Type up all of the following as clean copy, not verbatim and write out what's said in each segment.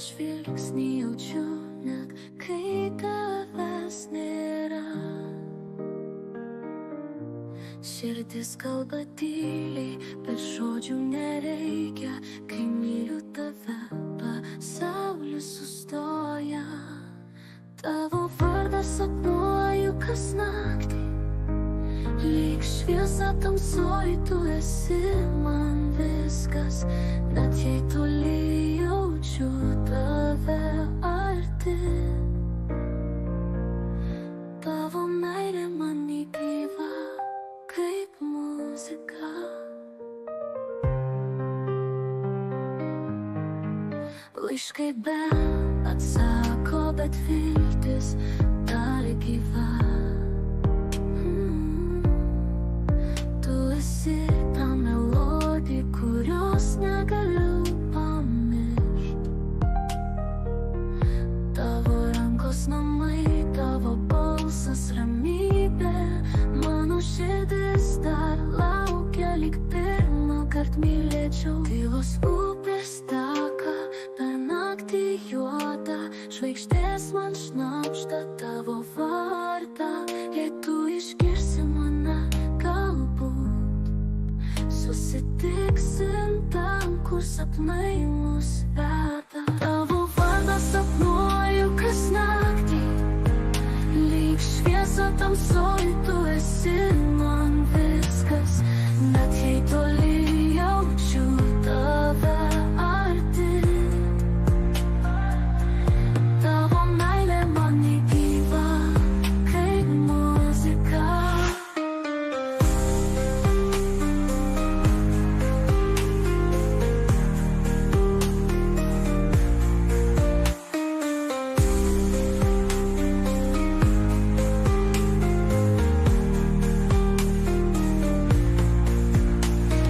žvilgsnį jaučiu, net kai tavęs nėra. Širdis kalba tyliai, bet žodžių nereikia. Kai myliu tave, pasaulis sustoja. Tavo vardą sapnuoju kas naktį, lyg šviesa tamsoj, tu esi man viskas. Net jei toli jaučiu tave arti, tavo meilė man įgyva kaip muzika. Laiškai be atsako, bet viltis dar gyva. Tu esi ta melodija, kurios negaliu pamiršt. Tavo rankos namai, tavo balsas ramybė. Mano širdis dar laukia, lyg pirmą kart mylėčiau. Tylos upės teka per naktį juodą, žvaigždės man šnabžda tavo vardą. Jei tu išgirsi mane, galbūt susitiksim ten, kur sapnai mus veda. Tavo vardą sapnuoju kas naktį, lyg šviesa tamsoj, tu esi man viskas. Net jei toli jaučiu tave arti, tavo meilė man įgyva kaip muzika.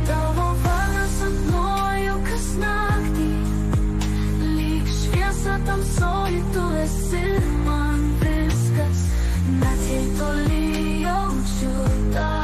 Tavo vardą sapnuoju kas naktį, lyg šviesa tamsoj, tu esi man viskas. Net jei toli jaučiu tave